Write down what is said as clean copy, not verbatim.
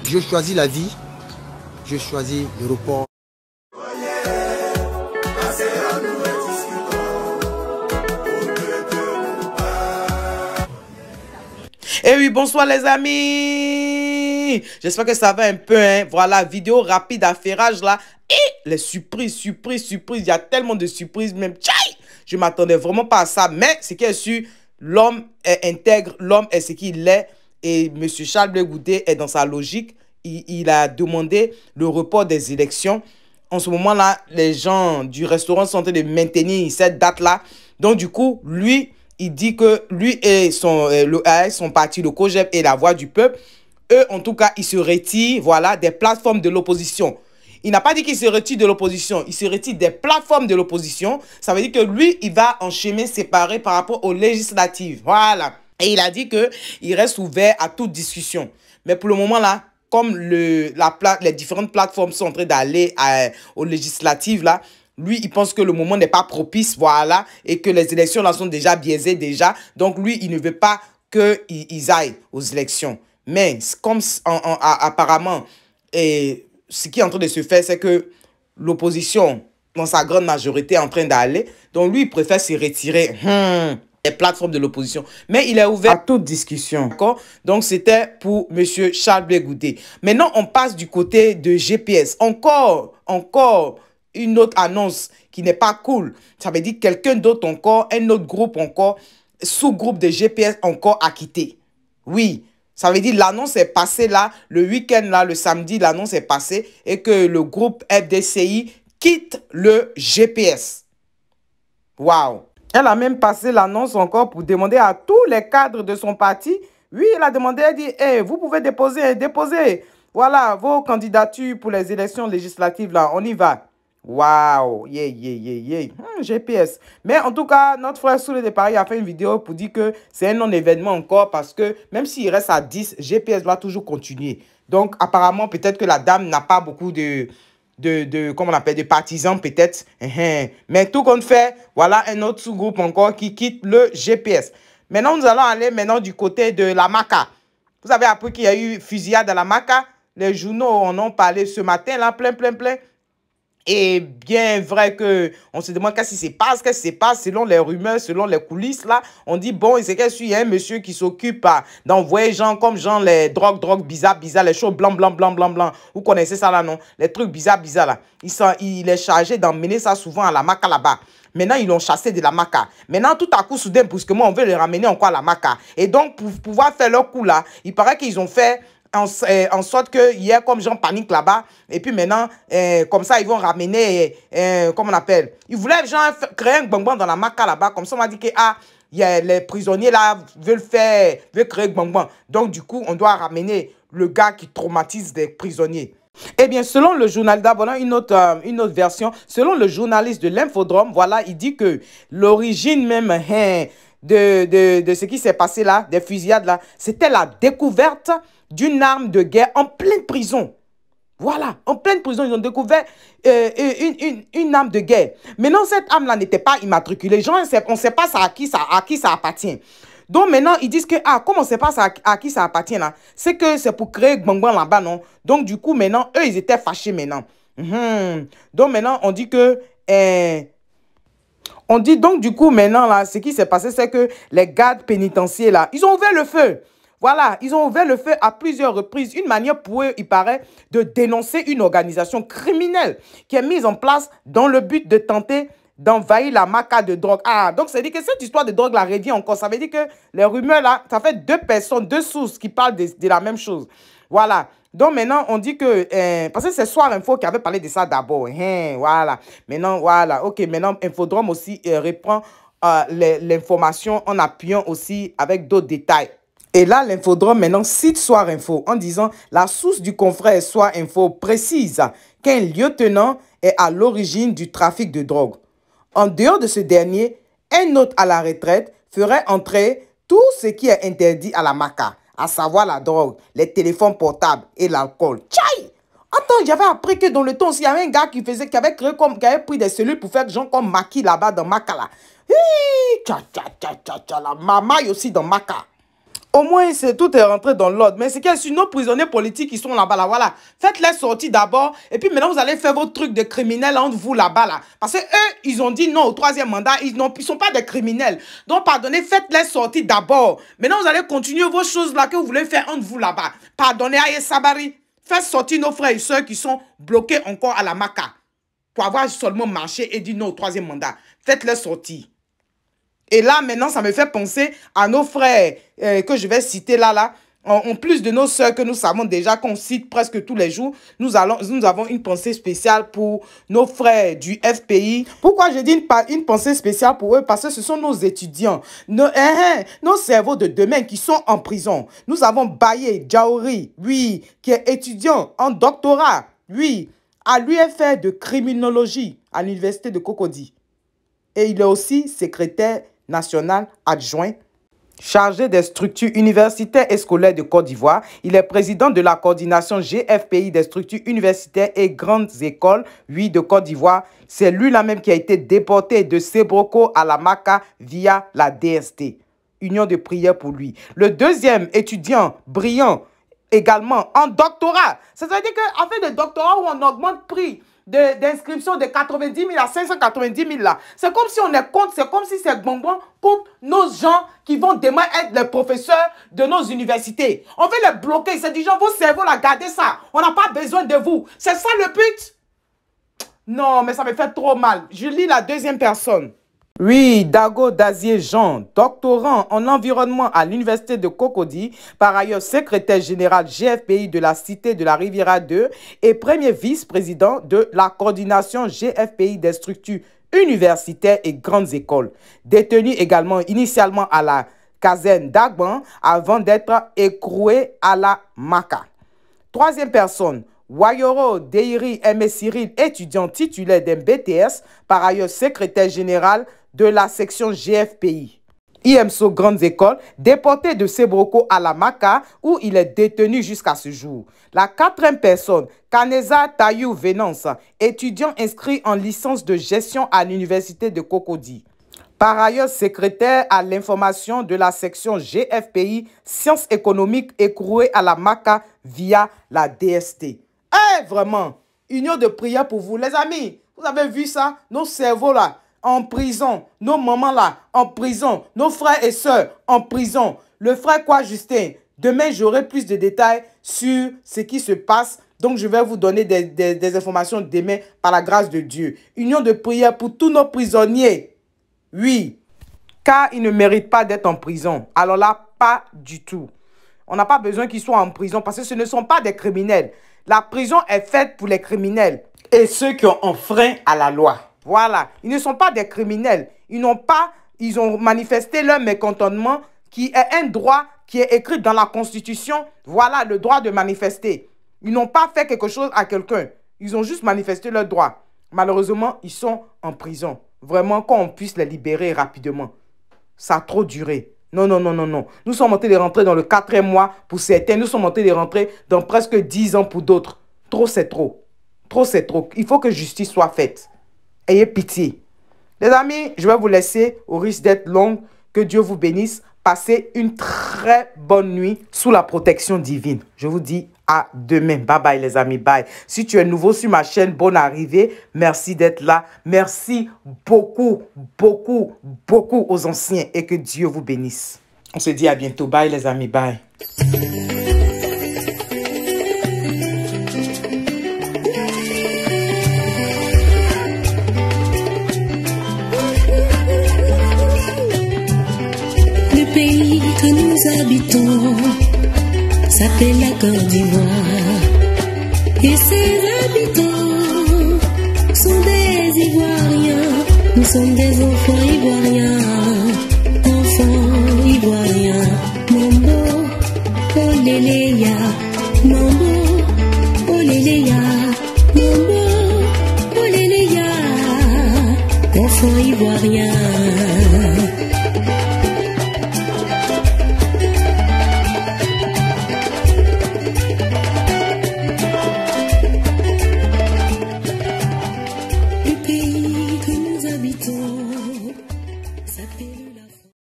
Je choisis la vie, je choisis le report. Eh oui, bonsoir les amis. J'espère que ça va un peu, hein. Voilà, vidéo rapide affairage là. Et les surprises. Il y a tellement de surprises même. Tchaï! Je ne m'attendais vraiment pas à ça. Mais ce qui est sûr, l'homme est intègre, l'homme est ce qu'il est. Et M. Charles Blé Goudé est dans sa logique. Il a demandé le report des élections. En ce moment-là, les gens du restaurant sont en train de maintenir cette date-là. Donc, du coup, lui, il dit que lui et son parti, le COJEP et la Voix du Peuple, eux, en tout cas, ils se retirent, voilà, des plateformes de l'opposition. Il n'a pas dit qu'il se retire de l'opposition, il se retire des plateformes de l'opposition. Ça veut dire que lui, il va en chemin séparé par rapport aux législatives. Voilà. Et il a dit qu'il reste ouvert à toute discussion. Mais pour le moment, là, comme les différentes plateformes sont en train d'aller aux législatives, là, lui, il pense que le moment n'est pas propice, voilà, et que les élections là sont déjà biaisées déjà. Donc, lui, il ne veut pas qu'ils aillent aux élections. Mais comme apparemment, ce qui est en train de se faire, c'est que l'opposition, dans sa grande majorité, est en train d'aller. Donc, lui, il préfère se retirer des plateformes de l'opposition. Mais il est ouvert à toute discussion. D'accord? Donc, c'était pour M. Charles Blé Goudé. Maintenant, on passe du côté de GPS. Encore une autre annonce qui n'est pas cool. Ça veut dire quelqu'un d'autre encore, un autre groupe encore, sous-groupe de GPS encore acquitté. Oui, ça veut dire l'annonce est passée là, le week-end là, le samedi, l'annonce est passée et que le groupe FDCI quitte le GPS. Waouh! Elle a même passé l'annonce encore pour demander à tous les cadres de son parti. Oui, elle a demandé, elle dit, hey, vous pouvez déposer. Voilà, vos candidatures pour les élections législatives là, on y va. Waouh, GPS. Mais en tout cas, notre frère Soulé de Paris a fait une vidéo pour dire que c'est un non-événement encore parce que même s'il reste à 10, GPS doit toujours continuer. Donc, apparemment, peut-être que la dame n'a pas beaucoup comment on appelle, de partisans peut-être. Mais tout compte fait, voilà un autre sous-groupe encore qui quitte le GPS. Maintenant, nous allons aller du côté de la Maca. Vous avez appris qu'il y a eu fusillade à la Maca. Les journaux en ont parlé ce matin, là, plein. Et bien vrai que on se demande qu'est-ce qui se passe selon les rumeurs, selon les coulisses là. On dit bon, c'est qu'il y a un monsieur qui s'occupe d'envoyer gens comme genre les drogues bizarres, les choses blanc. Vous connaissez ça là, non? Les trucs bizarres là. Il est chargé d'emmener ça souvent à la Maca là-bas. Maintenant, ils l'ont chassé de la Maca. Maintenant, tout à coup, soudain, brusquement, on veut les ramener encore à la Maca. Et donc, pour pouvoir faire leur coup là, il paraît qu'ils ont fait en sorte qu'il y ait comme gens panique là-bas. Et puis maintenant, comme ça, ils vont ramener, comment on appelle? Ils voulaient genre créer un bonbon dans la Maca là-bas. Comme ça, on m'a dit que y a les prisonniers là veulent créer un bonbon. Donc, du coup, on doit ramener le gars qui traumatise des prisonniers. Eh bien, selon le journal, d'abord, une autre version, selon le journaliste de l'Infodrome, voilà, il dit que l'origine même de ce qui s'est passé là, des fusillades là, c'était la découverte d'une arme de guerre en pleine prison. Voilà, en pleine prison, ils ont découvert une arme de guerre. Maintenant, cette arme-là n'était pas immatriculée. Genre, on ne sait pas à qui ça appartient. Donc maintenant, ils disent que, comment on ne sait pas à qui ça appartient là? C'est que c'est pour créer Gbangban là-bas, non? Donc du coup, maintenant, eux, ils étaient fâchés maintenant. Donc maintenant, on dit que... on dit donc du coup, maintenant, là, ce qui s'est passé, c'est que les gardes pénitentiaires, là, ils ont ouvert le feu. Voilà, ils ont ouvert le feu à plusieurs reprises. Une manière pour eux, il paraît, de dénoncer une organisation criminelle qui est mise en place dans le but de tenter d'envahir la Maca de drogue. Donc ça veut dire que cette histoire de drogue la revient encore. Ça veut dire que les rumeurs là, ça fait deux sources qui parlent de la même chose. Voilà. Donc maintenant, on dit que... parce que c'est Soir Info qui avait parlé de ça d'abord. Voilà. Maintenant, voilà. Ok, maintenant, Infodrome aussi reprend l'information en appuyant aussi avec d'autres détails. Et là, l'Infodrome maintenant cite Soir Info en disant « La source du confrère Soir Info précise qu'un lieutenant est à l'origine du trafic de drogue. En dehors de ce dernier, un autre à la retraite ferait entrer tout ce qui est interdit à la Maca, à savoir la drogue, les téléphones portables et l'alcool. » Tchaï! Attends, j'avais appris que dans le temps, il y avait un gars qui avait pris des cellules pour faire des gens comme Maki là-bas dans Maca là. La mamaille aussi dans Maca. Au moins, tout est rentré dans l'ordre. Mais c'est qu'il y a sur nos prisonniers politiques qui sont là-bas, là, voilà. Faites-les sortir d'abord. Et puis maintenant, vous allez faire vos trucs de criminels entre vous là-bas, là. Parce que eux, ils ont dit non au 3e mandat. Ils ne sont pas des criminels. Donc, pardonnez, faites-les sortir d'abord. Maintenant, vous allez continuer vos choses là que vous voulez faire entre vous là-bas. Pardonnez, Aïe Sabari. Faites sortir nos frères et sœurs qui sont bloqués encore à la Maka. Pour avoir seulement marché et dit non au 3e mandat. Faites-les sortir. Et là, maintenant, ça me fait penser à nos frères que je vais citer là. En plus de nos sœurs que nous savons déjà, qu'on cite presque tous les jours, nous avons une pensée spéciale pour nos frères du FPI. Pourquoi je dis une pensée spéciale pour eux? Parce que ce sont nos étudiants, nos cerveaux de demain qui sont en prison. Nous avons Baye Djaouri, oui, qui est étudiant en doctorat, oui, à l'UFR de criminologie à l'université de Cocody. Et il est aussi secrétaire national adjoint chargé des structures universitaires et scolaires de Côte d'Ivoire. Il est président de la coordination GFPI des structures universitaires et grandes écoles, oui, de Côte d'Ivoire. C'est lui-là même qui a été déporté de Sébroko à la Maka via la DST. Union de prière pour lui. Le deuxième étudiant brillant, également en doctorat. C'est-à-dire qu'en fait, de doctorat où on augmente prix d'inscription de 90 000 à 590 000 là. C'est comme si on est contre, c'est comme si c'est bonbon contre nos gens qui vont demain être les professeurs de nos universités. On veut les bloquer, c'est du genre, vos cerveaux là, gardez ça. On n'a pas besoin de vous. C'est ça le but? Non, mais ça me fait trop mal. Je lis la deuxième personne. Oui, Dago Dazier Jean, doctorant en environnement à l'université de Cocody, par ailleurs secrétaire général GFPI de la Cité de la Riviera 2 et premier vice-président de la coordination GFPI des structures universitaires et grandes écoles. Détenu également initialement à la caserne d'Agban avant d'être écroué à la Maka. Troisième personne, Wayoro Deiri M. Cyril, étudiant titulaire d'un BTS, par ailleurs secrétaire général de la section GFPI. IMSO Grandes Écoles, déporté de Sébroko à la Maka, où il est détenu jusqu'à ce jour. La quatrième personne, Kaneza Tayou Venance, étudiant inscrit en licence de gestion à l'université de Cocody. Par ailleurs, secrétaire à l'information de la section GFPI, sciences économiques, écroué à la Maka via la DST. Vraiment, union de prière pour vous. Les amis, vous avez vu ça? Nos cerveaux là, en prison. Nos mamans là, en prison. Nos frères et sœurs, en prison. Le frère quoi, Justin? Demain, j'aurai plus de détails sur ce qui se passe. Donc, je vais vous donner des informations demain par la grâce de Dieu. Union de prière pour tous nos prisonniers. Oui, car ils ne méritent pas d'être en prison. Alors là, pas du tout. On n'a pas besoin qu'ils soient en prison parce que ce ne sont pas des criminels. La prison est faite pour les criminels et ceux qui ont enfreint à la loi. Voilà. Ils ne sont pas des criminels. Ils ont manifesté leur mécontentement qui est un droit qui est écrit dans la Constitution. Voilà, le droit de manifester. Ils n'ont pas fait quelque chose à quelqu'un. Ils ont juste manifesté leur droit. Malheureusement, ils sont en prison. Vraiment, qu'on puisse les libérer rapidement. Ça a trop duré. Non, non, non, non, non. Nous sommes en train de rentrer dans le 4e mois pour certains. Nous sommes en train de rentrer dans presque 10 ans pour d'autres. Trop, c'est trop. Trop, c'est trop. Il faut que justice soit faite. Ayez pitié. Les amis, je vais vous laisser au risque d'être long. Que Dieu vous bénisse. Passez une très bonne nuit sous la protection divine. Je vous dis à demain. Bye bye les amis. Bye. Si tu es nouveau sur ma chaîne, bonne arrivée. Merci d'être là. Merci beaucoup, beaucoup, beaucoup aux anciens et que Dieu vous bénisse. On se dit à bientôt. Bye les amis. Bye. Le pays que nous habitons s'appelle la Côte d'Ivoire. Et ses habitants sont des Ivoiriens. Nous sommes des enfants ivoiriens. Enfants ivoiriens. Mambo, oléléya. Mambo, oléléya. Mambo, oléléya. Enfants ivoiriens.